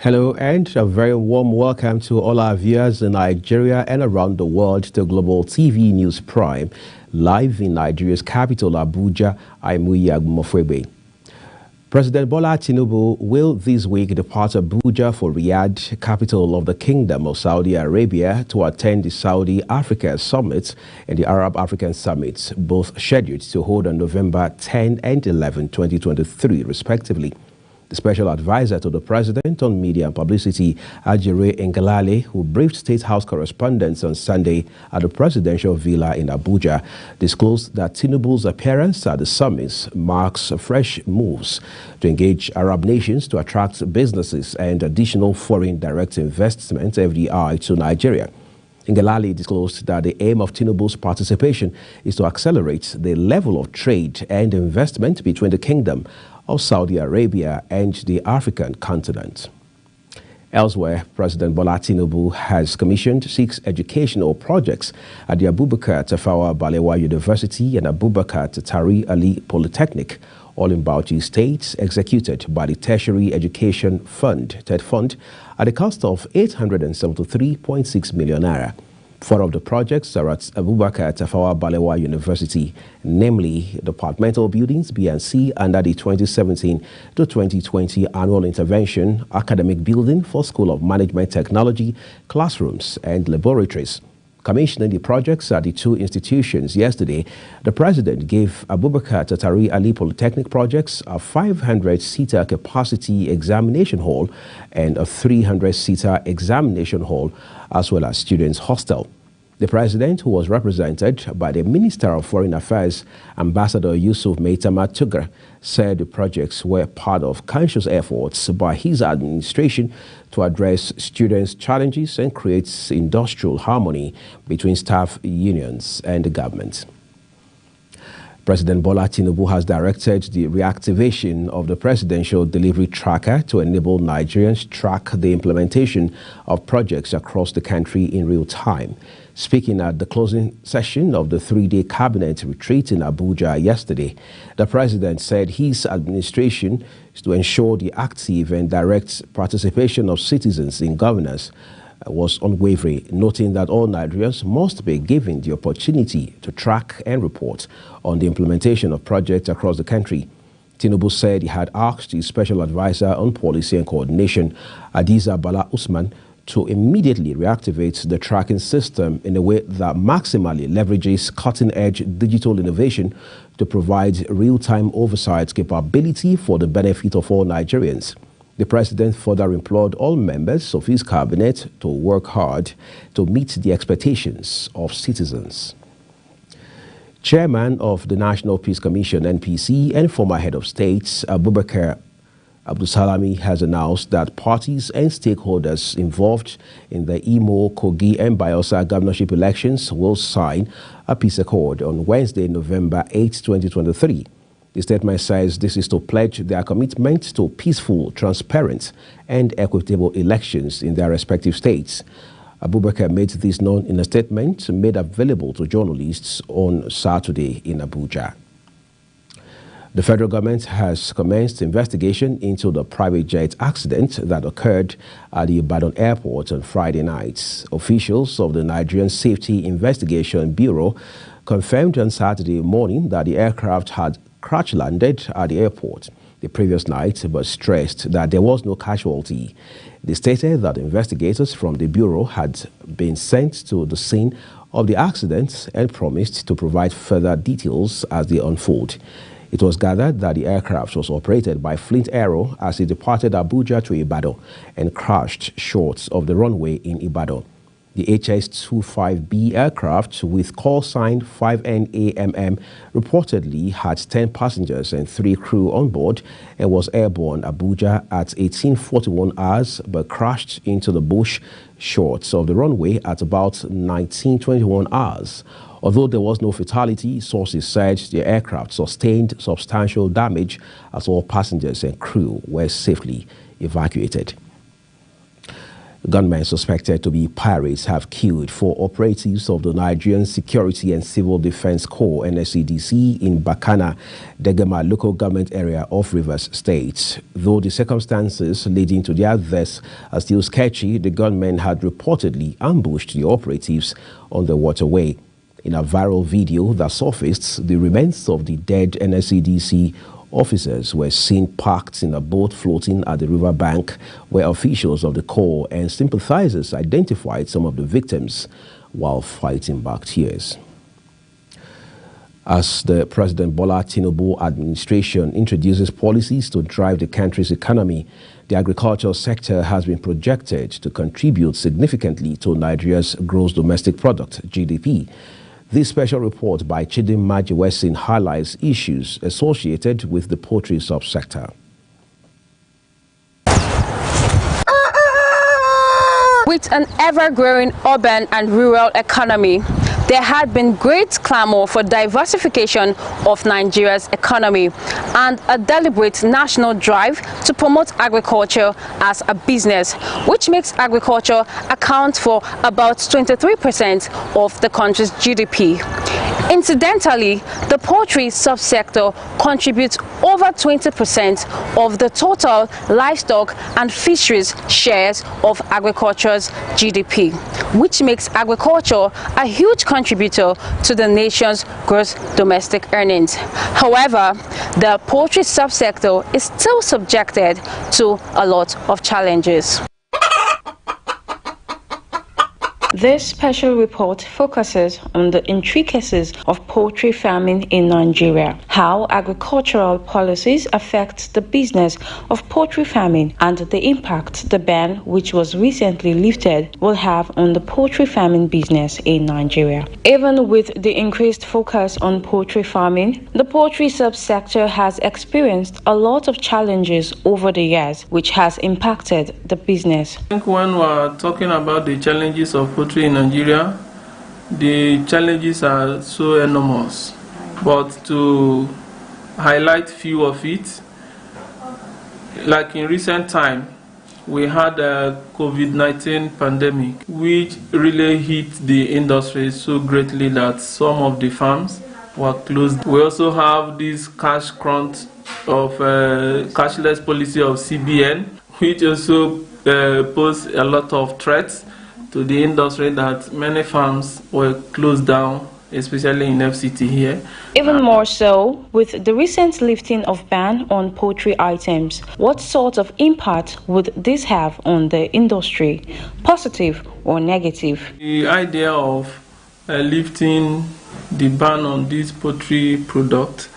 Hello and a very warm welcome to all our viewers in Nigeria and around the world to Global TV News Prime, live in Nigeria's capital, Abuja. I'm Uyag Mofwebe. President Bola Tinubu will this week depart Abuja for Riyadh, capital of the Kingdom of Saudi Arabia, to attend the Saudi Africa Summit and the Arab African Summit, both scheduled to hold on November 10 and 11, 2023, respectively. The special advisor to the president on media and publicity, Ajire Ngelale, who briefed State House correspondents on Sunday at the presidential villa in Abuja, disclosed that Tinubu's appearance at the summit marks fresh moves to engage Arab nations to attract businesses and additional foreign direct investment (FDI) to Nigeria. Ngelale disclosed that the aim of Tinubu's participation is to accelerate the level of trade and investment between the Kingdom of Saudi Arabia and the African continent. Elsewhere, President Bola Tinubu has commissioned 6 educational projects at the Abubakar Tafawa Balewa University and Abubakar Tari Ali Polytechnic, all in Bauchi State, executed by the Tertiary Education Fund, TED Fund, at a cost of 873.6 million naira. 4 of the projects are at Abubakar Tafawa Balewa University, namely departmental buildings B&C under the 2017 to 2020 annual intervention, academic building for School of Management Technology, classrooms and laboratories. Commissioning the projects at the 2 institutions yesterday, the president gave Abubakar Tari Ali Polytechnic projects a 500-seater capacity examination hall and a 300-seater examination hall, as well as students' hostel. The president, who was represented by the Minister of Foreign Affairs, Ambassador Yusuf Maitama Tugar, said the projects were part of conscious efforts by his administration to address students' challenges and create industrial harmony between staff unions and the government. President Bola Tinubu has directed the reactivation of the Presidential Delivery Tracker to enable Nigerians track the implementation of projects across the country in real time. Speaking at the closing session of the 3-day cabinet retreat in Abuja yesterday, the president said his administration is to ensure the active and direct participation of citizens in governance was unwavering, noting that all Nigerians must be given the opportunity to track and report on the implementation of projects across the country. Tinubu said he had asked his special advisor on policy and coordination, Adiza Bala Usman, to immediately reactivate the tracking system in a way that maximally leverages cutting-edge digital innovation to provide real-time oversight capability for the benefit of all Nigerians. The president further implored all members of his cabinet to work hard to meet the expectations of citizens. Chairman of the National Peace Commission, NPC, and former head of state, Abubakar Abdulsalami, has announced that parties and stakeholders involved in the Imo, Kogi, and Bayelsa governorship elections will sign a peace accord on Wednesday, November 8, 2023. The statement says this is to pledge their commitment to peaceful, transparent, and equitable elections in their respective states. Abubakar made this known in a statement made available to journalists on Saturday in Abuja. The federal government has commenced investigation into the private jet accident that occurred at the Ibadan airport on Friday night. Officials of the Nigerian Safety Investigation Bureau confirmed on Saturday morning that the aircraft had crash-landed at the airport the previous night, but stressed that there was no casualty. They stated that investigators from the Bureau had been sent to the scene of the accident and promised to provide further details as they unfold. It was gathered that the aircraft was operated by Flint Aero as it departed Abuja to Ibadan and crashed short of the runway in Ibadan. The HS-25B aircraft, with call sign 5NAMM, reportedly had 10 passengers and 3 crew on board and was airborne Abuja at 1841 hours, but crashed into the bush short of the runway at about 1921 hours. Although there was no fatality, sources said the aircraft sustained substantial damage as all passengers and crew were safely evacuated. Gunmen suspected to be pirates have killed 4 operatives of the Nigerian Security and Civil Defense Corps (NSCDC) in Bakana, Degema local government area of Rivers State. Though the circumstances leading to their deaths are still sketchy, the gunmen had reportedly ambushed the operatives on the waterway. In a viral video that surfaced, the remains of the dead NSCDC officers were seen parked in a boat floating at the riverbank, where officials of the Corps and sympathizers identified some of the victims while fighting back tears. As the President Bola Tinubu administration introduces policies to drive the country's economy, the agricultural sector has been projected to contribute significantly to Nigeria's gross domestic product, GDP. This special report by Chidinma Wesin highlights issues associated with the poultry subsector. With an ever-growing urban and rural economy, there had been great clamor for diversification of Nigeria's economy and a deliberate national drive to promote agriculture as a business, which makes agriculture account for about 23% of the country's GDP. Incidentally, the poultry subsector contributes over 20% of the total livestock and fisheries shares of agriculture's GDP, which makes agriculture a huge contributor to the nation's gross domestic earnings. However, the poultry subsector is still subjected to a lot of challenges. This special report focuses on the intricacies of poultry farming in Nigeria, how agricultural policies affect the business of poultry farming, and the impact the ban, which was recently lifted, will have on the poultry farming business in Nigeria. Even with the increased focus on poultry farming, the poultry subsector has experienced a lot of challenges over the years, which has impacted the business. I think when we're talking about the challenges of poultry in Nigeria, the challenges are so enormous, but to highlight few of it, like in recent time, we had a COVID-19 pandemic, which really hit the industry so greatly that some of the farms were closed. We also have this cash crunch of cashless policy of CBN, which also posed a lot of threats to the industry, that many farms were closed down, especially in FCT here. Even more so, with the recent lifting of ban on poultry items, what sort of impact would this have on the industry, positive or negative? The idea of lifting the ban on this poultry product,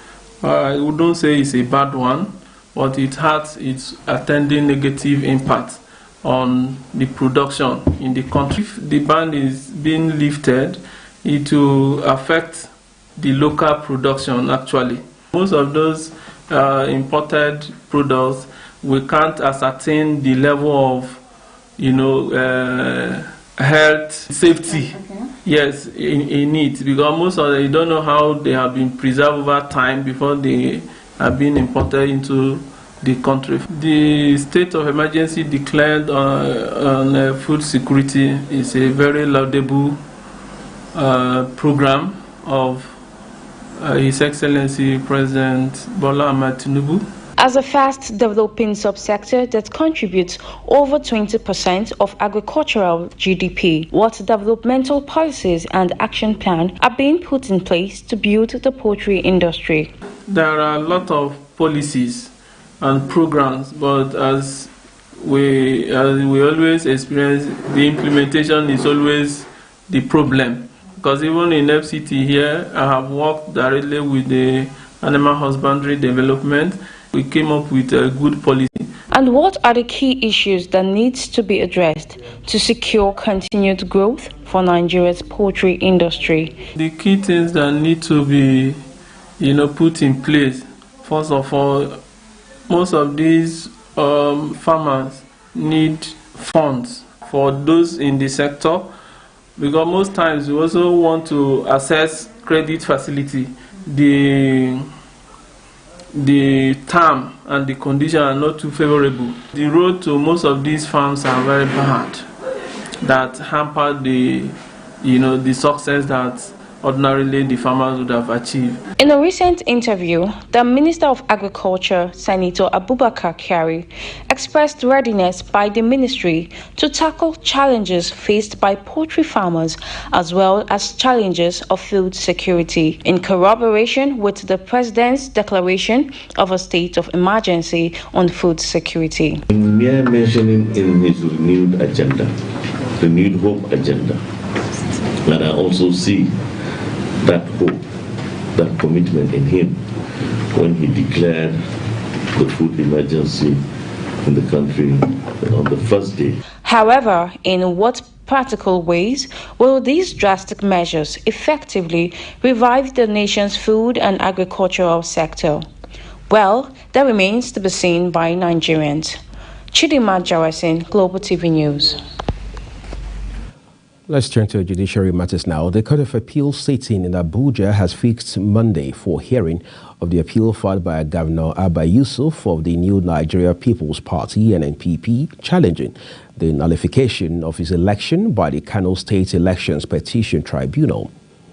I wouldn't say it's a bad one, but it has its attending negative impact on the production in the country. If the ban is being lifted, it will affect the local production actually. Most of those imported products, we can't ascertain the level of, health safety. Okay. Yes, in it, because most of them, you don't know how they have been preserved over time before they have been imported into the country. The state of emergency declared on food security is a very laudable program of His Excellency President Bola Ahmed Tinubu. As a fast-developing subsector that contributes over 20% of agricultural GDP, what developmental policies and action plans are being put in place to build the poultry industry? There are a lot of policies and programs, but as we always experience, the implementation is always the problem. Because even in FCT here, I have worked directly with the animal husbandry development. We came up with a good policy. And what are the key issues that needs to be addressed to secure continued growth for Nigeria's poultry industry? The key things that need to be, put in place. First of all, most of these farmers need funds for those in the sector, because most times we also want to access credit facility. The term and the condition are not too favorable. The road to most of these farms are very bad. that hampered the success that ordinarily the farmers would have achieved. In a recent interview, the Minister of Agriculture, Senator Abubakar Kyari, expressed readiness by the ministry to tackle challenges faced by poultry farmers as well as challenges of food security, in corroboration with the President's declaration of a state of emergency on food security. In mere mentioning in his renewed agenda, renewed hope agenda, that I also see that hope, that commitment in him when he declared the food emergency in the country on the first day. However, in what practical ways will these drastic measures effectively revive the nation's food and agricultural sector? Well, that remains to be seen by Nigerians. Chidima Jawasin, Global TV News. Let's turn to judiciary matters now. The Court of Appeal sitting in Abuja has fixed Monday for hearing of the appeal filed by Governor Abba Yusuf of the New Nigeria People's Party (NNPP) challenging the nullification of his election by the Kano State Elections Petition Tribunal.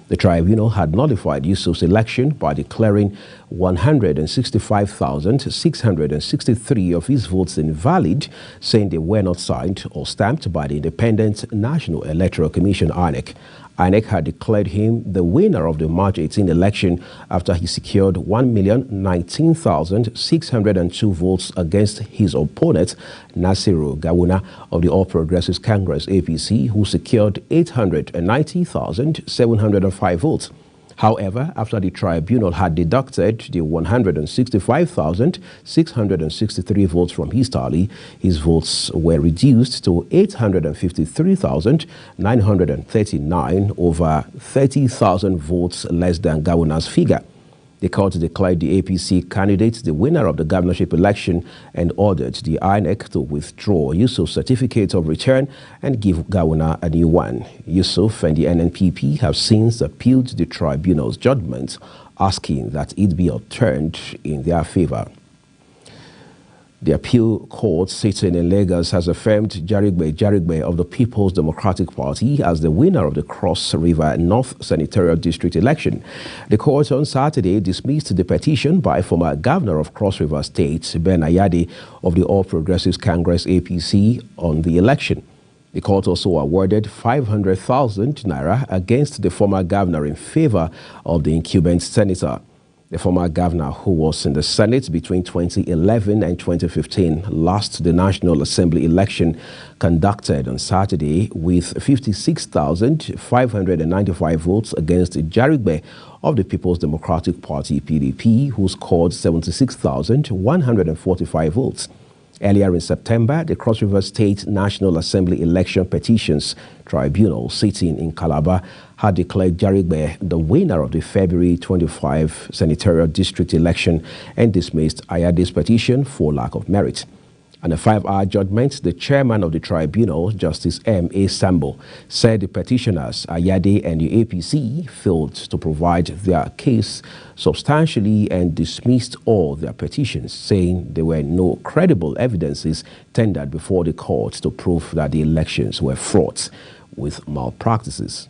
The tribunal had nullified Yusuf's election by declaring 165,663 of his votes invalid, saying they were not signed or stamped by the Independent National Electoral Commission (INEC). INEC had declared him the winner of the March 18 election after he secured 1,019,602 votes against his opponent, Nasiru Gawuna of the All Progressives Congress (APC), who secured 890,705 votes. However, after the tribunal had deducted the 165,663 votes from his tally, his votes were reduced to 853,939 over 30,000 votes less than Gawuna's figure. The court declared the APC candidate the winner of the governorship election and ordered the INEC to withdraw Yusuf's certificate of return and give Gawuna a new one. Yusuf and the NNPP have since appealed the tribunal's judgment, asking that it be overturned in their favor. The appeal court sitting in Lagos has affirmed Jarigbe of the People's Democratic Party as the winner of the Cross River North Senatorial District election. The court on Saturday dismissed the petition by former governor of Cross River State, Ben Ayade of the All Progressives Congress (APC) on the election. The court also awarded 500,000 naira against the former governor in favor of the incumbent senator. The former governor, who was in the Senate between 2011 and 2015, lost the National Assembly election conducted on Saturday with 56,595 votes against Jarigbe of the People's Democratic Party (PDP), who scored 76,145 votes. Earlier in September, the Cross River State National Assembly Election Petitions Tribunal, sitting in Calabar, had declared Jarigbe the winner of the February 25 senatorial district election and dismissed Ayade's petition for lack of merit. In a 5-hour judgment, the chairman of the tribunal, Justice M.A. Sambo, said the petitioners, Ayade and the APC, failed to provide their case substantially and dismissed all their petitions, saying there were no credible evidences tendered before the court to prove that the elections were fraught with malpractices.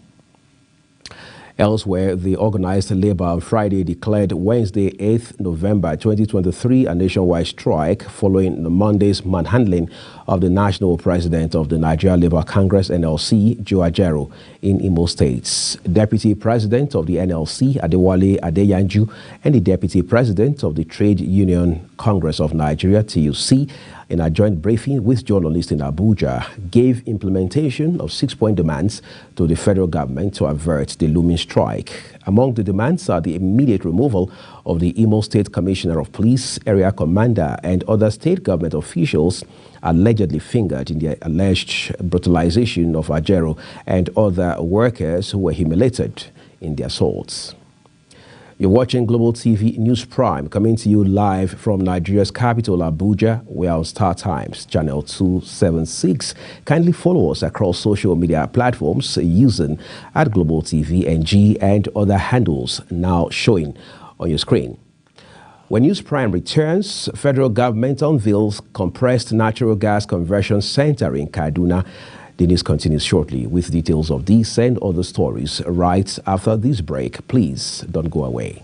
Elsewhere, the organized labor on Friday declared Wednesday, 8th November 2023, a nationwide strike following the Monday's manhandling of the national president of the Nigeria Labour Congress (NLC), Joe Ajaero, in Imo State. Deputy President of the NLC, Adewale Adeyanju, and the Deputy President of the Trade Union Congress of Nigeria, TUC, in a joint briefing with journalists in Abuja, gave implementation of 6-point demands to the federal government to avert the looming strike. Among the demands are the immediate removal of the Imo State Commissioner of Police, Area Commander, and other state government officials allegedly fingered in the alleged brutalization of Ajaero and other workers who were humiliated in the assaults. You're watching Global TV News Prime, coming to you live from Nigeria's capital, Abuja. We are on Star Times, channel 276. Kindly follow us across social media platforms using @Global TV NG and other handles now showing on your screen. When News Prime returns, federal government unveils compressed natural gas conversion center in Kaduna. The news continues shortly with details of these and other stories right after this break. Please don't go away.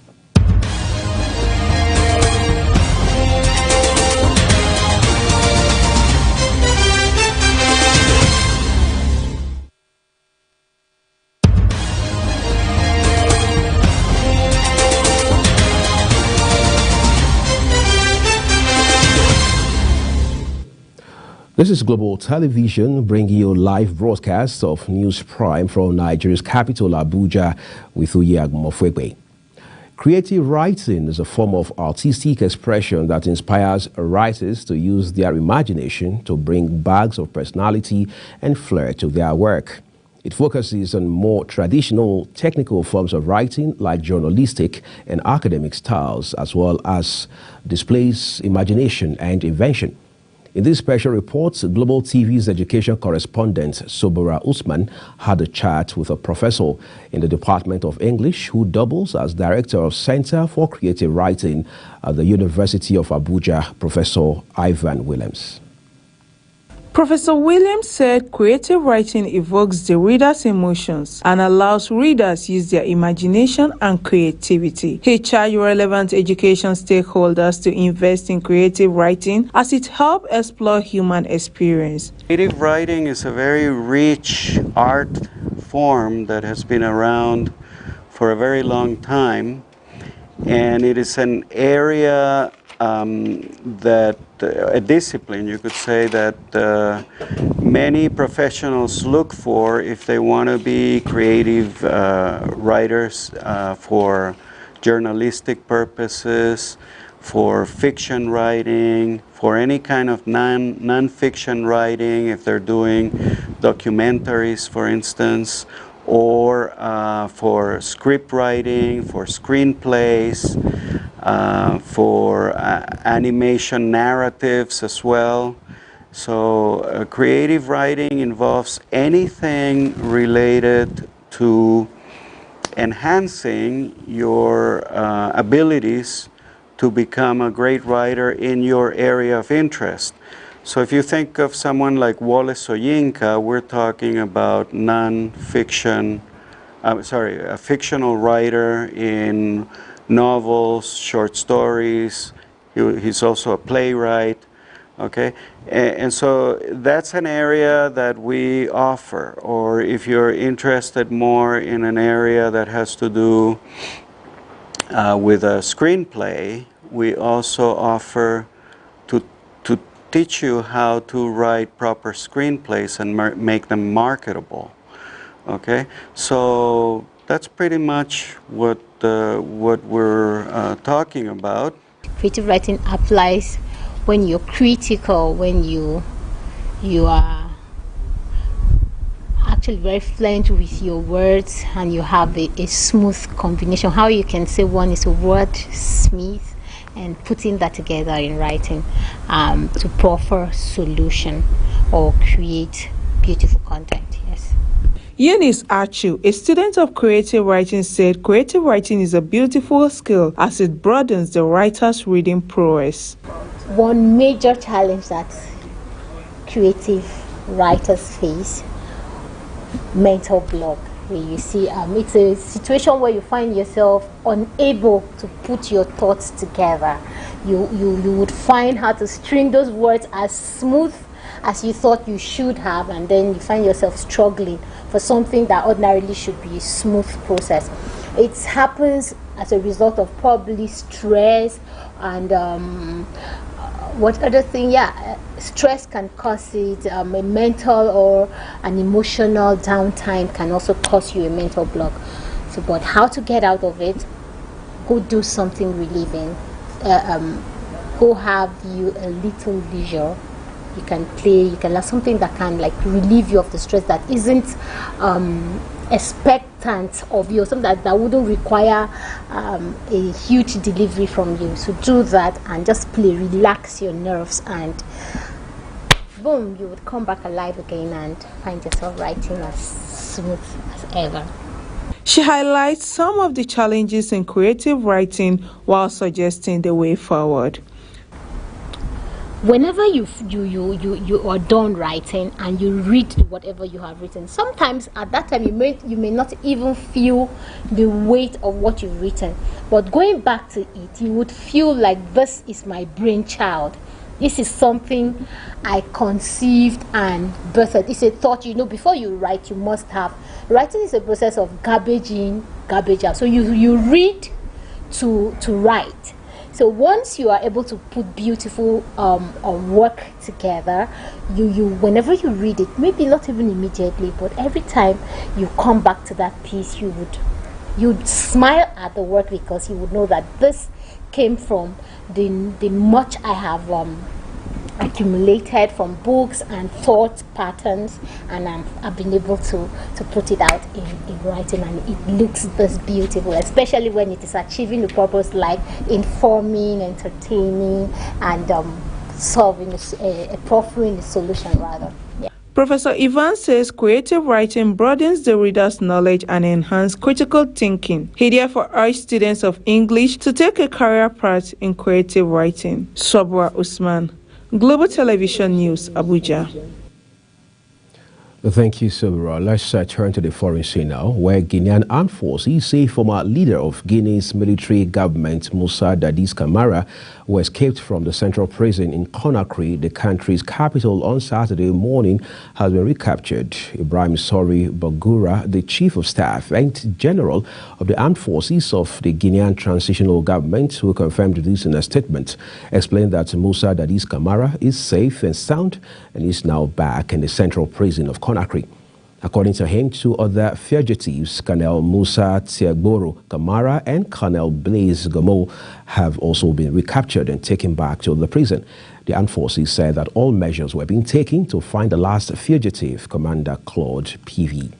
This is Global Television bringing you live broadcasts of News Prime from Nigeria's capital, Abuja, with Uyi Agumofwegbe. Creative writing is a form of artistic expression that inspires writers to use their imagination to bring bags of personality and flair to their work. It focuses on more traditional technical forms of writing like journalistic and academic styles, as well as displays imagination and invention. In this special report, Global TV's education correspondent Sobora Usman had a chat with a professor in the Department of English who doubles as Director of Center for Creative Writing at the University of Abuja, Professor Ivan Williams. Professor Williams said creative writing evokes the reader's emotions and allows readers use their imagination and creativity. He charged relevant education stakeholders to invest in creative writing as it helps explore human experience. Creative writing is a very rich art form that has been around for a very long time, and it is an area a discipline, you could say, that many professionals look for if they want to be creative writers for journalistic purposes, for fiction writing, for any kind of non-fiction writing, if they're doing documentaries, for instance, or for script writing, for screenplays, for animation narratives as well. So creative writing involves anything related to enhancing your abilities to become a great writer in your area of interest. So if you think of someone like Wole Soyinka, we're talking about non-fiction, a fictional writer in novels, short stories. He's also a playwright, okay? And so that's an area that we offer. Or if you're interested more in an area that has to do with a screenplay, we also offer to teach you how to write proper screenplays and make them marketable, okay? So that's pretty much what we're talking about. Creative writing applies when you're critical, when you are actually very fluent with your words and you have a smooth combination. How you can say one is a wordsmith and putting that together in writing to proffer solution or create beautiful content. Yes. Eunice Achu, a student of creative writing, said creative writing is a beautiful skill as it broadens the writer's reading prowess. One major challenge that creative writers face, mental block. Where you see it's a situation where you find yourself unable to put your thoughts together. You would find how to string those words as smooth as you thought you should have, and then you find yourself struggling for something that ordinarily should be a smooth process. It happens as a result of probably stress and what other thing? Yeah, stress can cause it. A mental or an emotional downtime can also cause you a mental block. So, but how to get out of it? Go do something relieving. Go have you a little leisure. You can play. You can learn something that can like relieve you of the stress that isn't expectant of you, something that wouldn't require a huge delivery from you. So do that and just play, relax your nerves, and boom, you would come back alive again and find yourself writing as smooth as ever. She highlights some of the challenges in creative writing while suggesting the way forward. whenever you are done writing and you read whatever you have written, sometimes at that time you may not even feel the weight of what you've written, but going back to it, you would feel like this is my brainchild. This is something I conceived and birthed. It's a thought, before you write, you must have. Writing is a process of garbage in, garbage out. So you read to write. So once you are able to put beautiful work together, you whenever you read it, maybe not even immediately, but every time you come back to that piece, you'd smile at the work, because you would know that this came from the much I have accumulated from books and thought patterns, and I've been able to put it out in writing, and it looks this beautiful, especially when it is achieving the purpose like informing, entertaining, and proffering a solution rather. Yeah. Professor Ivan says creative writing broadens the reader's knowledge and enhances critical thinking. He therefore urged students of English to take a career path in creative writing. Sobra Usman, Global Television News, Abuja. Thank you, Sobra. Let's turn to the foreign scene now, where Guinean Armed Forces say former leader of Guinea's military government, Musa Dadis Camara, who escaped from the central prison in Conakry, the country's capital, on Saturday morning, has been recaptured. Ibrahim Sori Bagura, the Chief of Staff and General of the Armed Forces of the Guinean Transitional Government, who confirmed this in a statement, explained that Musa Dadis Camara is safe and sound and is now back in the central prison of Conakry. According to him, two other fugitives, Colonel Musa Tiagboro Camara and Colonel Blaise Gomo, have also been recaptured and taken back to the prison. The armed forces said that all measures were being taken to find the last fugitive, Commander Claude PV.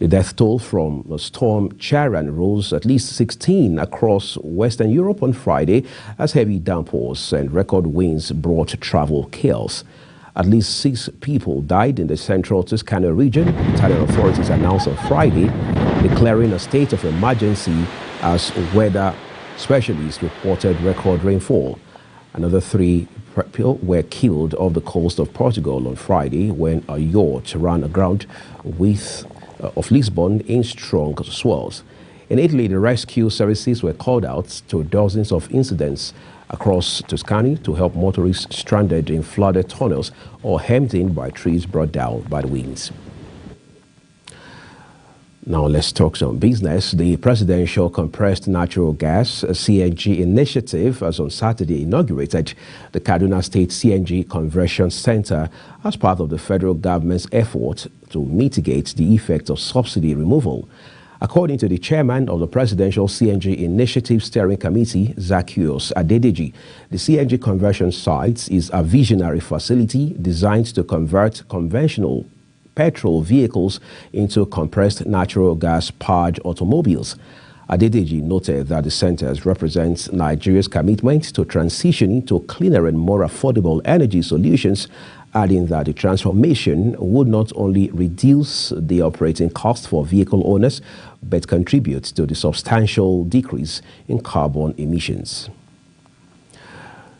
The death toll from Storm Charan rose at least 16 across Western Europe on Friday as heavy downpours and record winds brought travel chaos. At least 6 people died in the central Toscana region, Italian authorities announced on Friday, declaring a state of emergency as weather specialists reported record rainfall. Another 3 people were killed off the coast of Portugal on Friday when a yacht ran aground of Lisbon in strong swells. In Italy, the rescue services were called out to dozens of incidents across Tuscany to help motorists stranded in flooded tunnels or hemmed in by trees brought down by the winds. Now let's talk some business. The Presidential Compressed Natural Gas CNG initiative has on Saturday inaugurated the Kaduna State CNG Conversion Center as part of the federal government's effort to mitigate the effect of subsidy removal. According to the chairman of the Presidential CNG Initiative Steering Committee, Zacchaeus Adedeji, the CNG conversion site is a visionary facility designed to convert conventional petrol vehicles into compressed natural gas-powered automobiles. Adedeji noted that the centers represent Nigeria's commitment to transitioning to cleaner and more affordable energy solutions, adding that the transformation would not only reduce the operating cost for vehicle owners, but contribute to the substantial decrease in carbon emissions.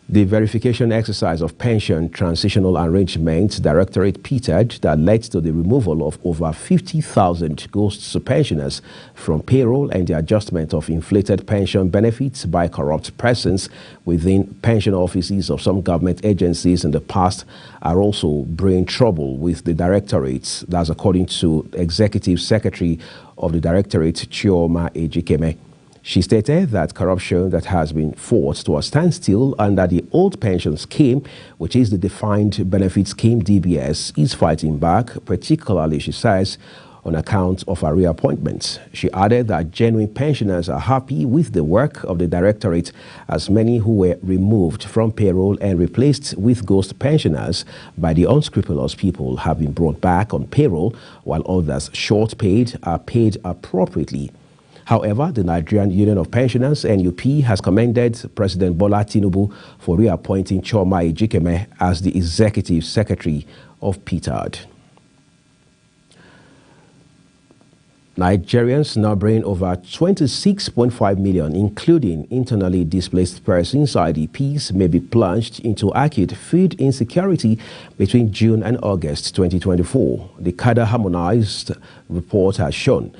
The verification exercise of Pension Transitional Arrangements Directorate PTAD that led to the removal of over 50,000 ghost pensioners from payroll and the adjustment of inflated pension benefits by corrupt persons within pension offices of some government agencies in the past are also bringing trouble with the directorates. That's according to Executive Secretary of the Directorate, Chioma Ejikeme. She stated that corruption that has been fought to a standstill under the old pension scheme, which is the Defined Benefit Scheme DBS, is fighting back, particularly, she says, on account of her reappointment. She added that genuine pensioners are happy with the work of the Directorate, as many who were removed from payroll and replaced with ghost pensioners by the unscrupulous people have been brought back on payroll, while others short paid are paid appropriately. However, the Nigerian Union of Pensioners, NUP, has commended President Bola Tinubu for reappointing Chioma Ejikeme as the Executive Secretary of PTAD. Nigerians now bring over 26.5 million, including internally displaced persons, IDPs, may be plunged into acute food insecurity between June and August 2024. The CADA harmonized report has shown.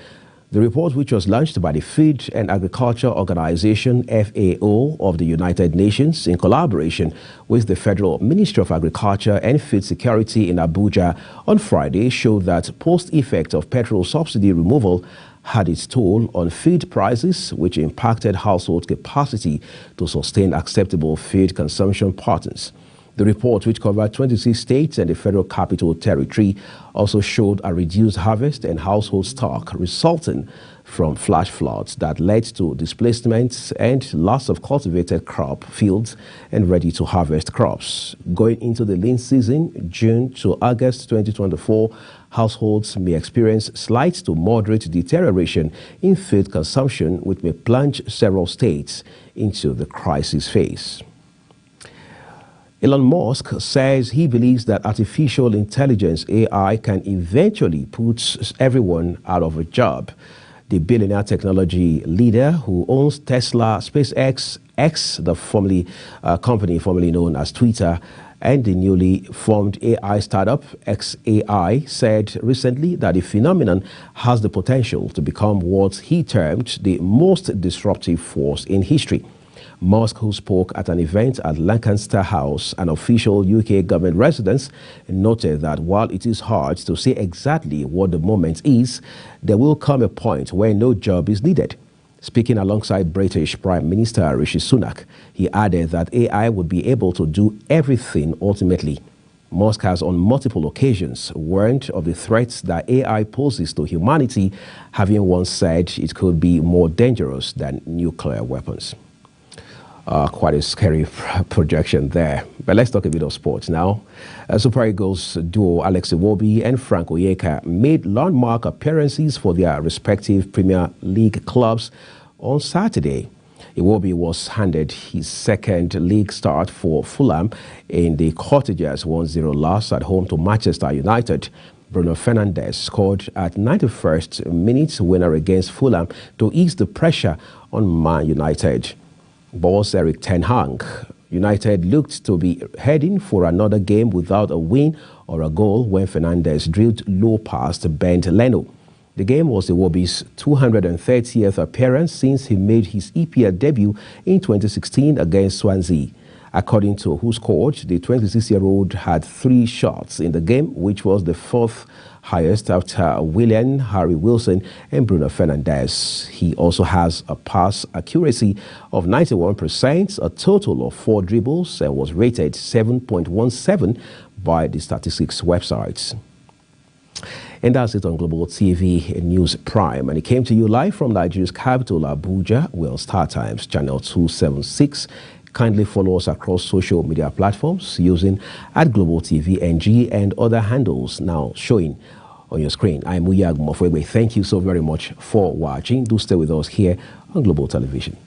The report, which was launched by the Food and Agriculture Organization, FAO, of the United Nations in collaboration with the Federal Ministry of Agriculture and Food Security in Abuja on Friday, showed that post-effect of petrol subsidy removal had its toll on food prices, which impacted household capacity to sustain acceptable food consumption patterns. The report, which covered 26 states and the Federal Capital Territory, also showed a reduced harvest and household stock resulting from flash floods that led to displacements and loss of cultivated crop fields and ready-to-harvest crops. Going into the lean season, June to August 2024, households may experience slight to moderate deterioration in food consumption, which may plunge several states into the crisis phase. Elon Musk says he believes that artificial intelligence, AI, can eventually put everyone out of a job. The billionaire technology leader who owns Tesla, SpaceX, X, the company formerly known as Twitter, and the newly formed AI startup XAI, said recently that the phenomenon has the potential to become what he termed the most disruptive force in history. Musk, who spoke at an event at Lancaster House, an official UK government residence, noted that while it is hard to say exactly what the moment is, there will come a point where no job is needed. Speaking alongside British Prime Minister Rishi Sunak, he added that AI would be able to do everything ultimately. Musk has on multiple occasions warned of the threats that AI poses to humanity, having once said it could be more dangerous than nuclear weapons. Quite a scary projection there. But let's talk a bit of sports now. Super Eagles duo Alex Iwobi and Frank Onyeka made landmark appearances for their respective Premier League clubs on Saturday. Iwobi was handed his second league start for Fulham in the Cottagers 1-0 loss at home to Manchester United. Bruno Fernandes scored at 91st minute winner against Fulham to ease the pressure on Man United. Boss Erik ten Hag, United looked to be heading for another game without a win or a goal when Fernandes drilled low past Bernd Leno. The game was Iwobi's 230th appearance since he made his EPL debut in 2016 against Swansea. According to Who Scored, the 26-year-old had 3 shots in the game, which was the 4th highest after Willian, Harry Wilson, and Bruno Fernandes. He also has a pass accuracy of 91%, a total of 4 dribbles, and was rated 7.17 by the statistics websites. And that's it on Global TV News Prime. And it came to you live from Nigeria's capital, Abuja. We're on Star Times, channel 276. Kindly follow us across social media platforms using @GlobalTVNG and other handles now showing on your screen. I'm Uyag Mofwebe. Thank you so very much for watching. Do stay with us here on Global Television.